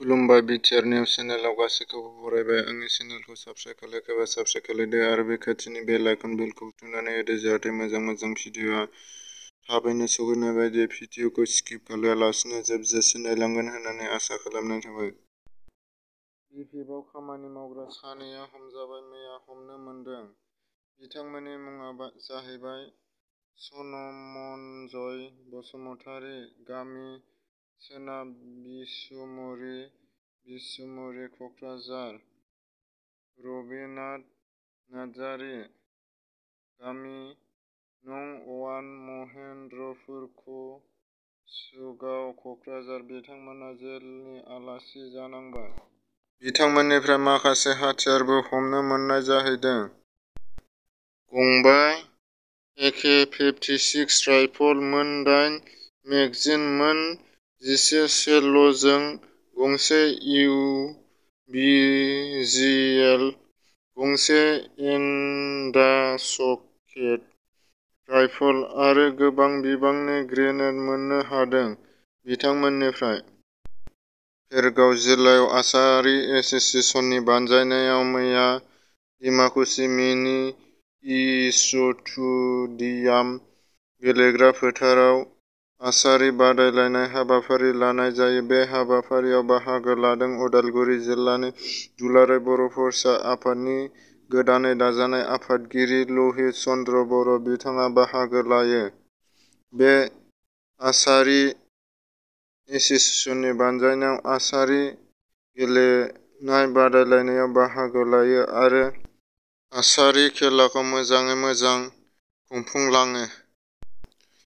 खुलुमबाय BTR news चेनेलाव गासैखौबो बरायबाय। आंनि चेनेलखौ साबस्क्राइब खालायाखैबा साबस्क्राइब खालायदो आरो बे खाथिनि बेल आइकन बेलखौ थुनानै होदो जाहाथे मोजां भिडिअआ थाबैनो सौहैनाय बायदि भिडिअखौ स्किप खालायालासिनो जोबजासिम नायलांगोन होननानै आसा खालामनाय थाबाय। बिपिएफआव खामानि मावग्रा सानैया हमजाबाय मैया हमनो मोनदों। बिथांमोननि मुङा जाहैबाय सनमनजय बसुमतारी, गामि सोनाब बिसमुरि कक्राझार, रबिनाथ नार्जारी, गामि नं 1 महेन्द्रपुर कसुगाव कक्राझार। बिथांमोना जेलनि आलासि जानांबाय। बिथांमोननिफ्राय माखासे हाथियारबो हमनो मोननाय जाहैदों। गंबा AK-56 राइफल, मोन 8 मेगजिन, मोन 11 सेलजों गंसे UBGL, गंसे इन्डासकेट राइफल आरो गोबां बिबांनि ग्रेनेड मोननो हादों। बिथांमोननिफ्राय भेरगाव जिल्लायाव आसारि एस'सिएशननि बानजायनायाव मैया डिमाकुसि मिनि स्टेडियाम गेलेग्रा फोथाराव आर्चारि बादायलायनाय हाबाफारि लानाय जायो। बे हाबाफारियाव बाहागो लादों उदालगुरि जिल्लानि दुलाराय बर' फरायसा आफादनि गोदानै दाजानाय आफादगिरि लहित चन्द्र बर'। बिथाङा बाहागो लायो। बे आर्चारि एस'सिएशननि बानजायनायाव आर्चारि गेलेनाय बादायलायनायाव बाहागो लायो आरो आर्चारि खेलाखौ मोजाङै मोजां खुंफुंलाङो।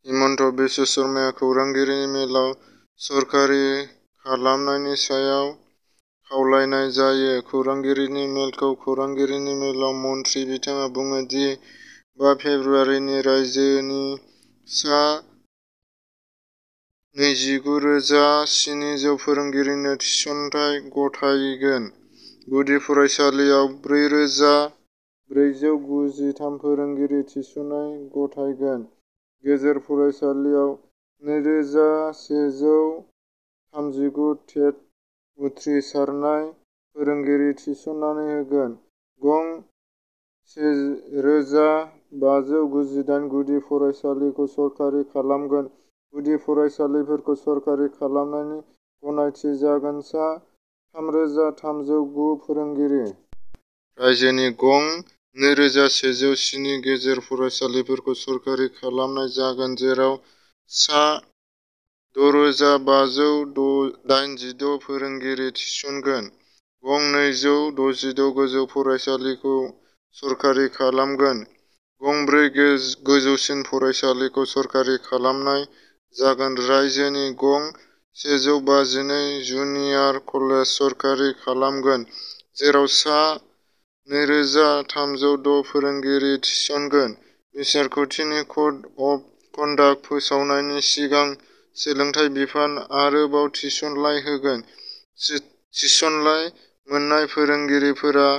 हिमन्त बिश्व शर्माया खौरांगिरिनि मेलाव सरखारि खालामनायनि सायाव खावलायनाय जायो। खौरांगिरिनि मेलखौ खौरांगिरिनि मेलाव मन्थ्रि बिथाङा बुङो दि 5 फेब्रुआरिनि रायजोनि सा 29,700 फोरोंगिरिनो थिसनथाइ गथायगोन। गुदि फरायसालियाव 4,493 फोरोंगिरि थिसननाय गथायगोन। गेजेर फरायसालियाव 2,139 टेट उथ्रिसारनाय फोरोंगिरि थिसननानै होगोन। गं 1,598 गुदि फरायसालिखौ सरखारि खालामगोन। गुदि फरायसालिफोरखौ सरखारि खालामनायनि गनायथि जागोन। सा 3,309 फोरोंगिरि। रायजोनि गं 2,107 गेजेर फरायसालिफोरखौ सरखारि खालामनाय जागोन, जेराव सा 6,586 फोरोंगिरि थिसनगोन। गं 266 गोजौ फरायसालिखौ सरखारि खालामगोन। गं 4 गोजौसिन फरायसालिखौ सरखारि खालामनाय जागोन। रायजोनि गं 152 जुनियर कलेज सरखारि खालामगोन, जेराव सा 2,306 फोरोंगिरि थिसनगोन। बिसायख'थिनि कड अफ कन्डाक्ट फोसावनायनि सिगां सोलोंथाइ बिफान आरोबाव थिसनथाइ होगोन। थिसनथाइ मोननाय फोरोंगिरिफोरा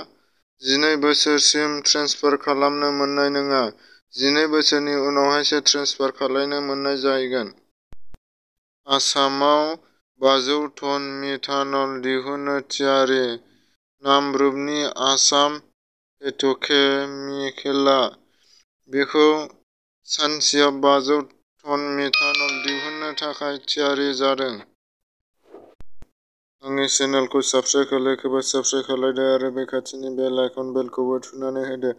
12 बोसोरसिम ट्रेन्सफार खालामनो मोननाय नङा। 12 बोसोरनि उनावसो ट्रेन्सफार खालामनो मोननाय जागोन। आसामाव 500 टन मिथानल दिहुननो थियारि नामरुपनि आसाम पेट्र'केमिकेलआ बेखौ सानसेयाव 500 टन मिथानल दिहुननो थाखाय थियारि जादों। आंनि चेनेलखौ साबस्क्राइब खालायाखैबा साबस्क्राइब खालायदो आरो बे खाथिनि बेल आइकन बेलखौबो थुनानै होदो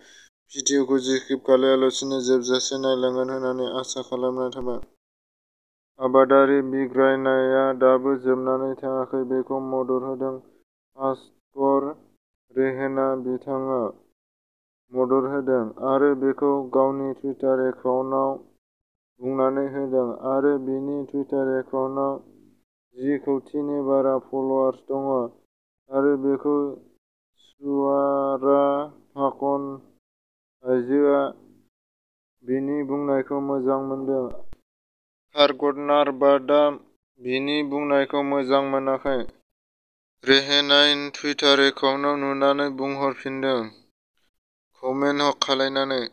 भिडिअखौ स्किप खालायालासिनो जोबजासिम नायलांगोन होननानै आसा खालामनाय थाबाय। आबादारि बिग्रायनाया दाबो जोबनानै थाङाखै। बेखौ मदद होदों पास्टर रेहेना। बिथाङा मदद होदों आरो बेखौ गावनि टुइटार एकाउन्टआव बुंनानै होदों आरो बिनि टुइटार एकाउन्टआव 10 कौटिनि बारा फलोवार्स दं आरो बेखौ सुवारा फाखन आइजोआ बिनि बुंनायखौ मोजां मोनदों। कारगनारबादआ बिनि बुंनायखौ मोजां मोनाखै। रेहेनानि टुइटार एकाउन्टआव नुनानै बुंहरफिनदों। कमेन्ट खालामनानै।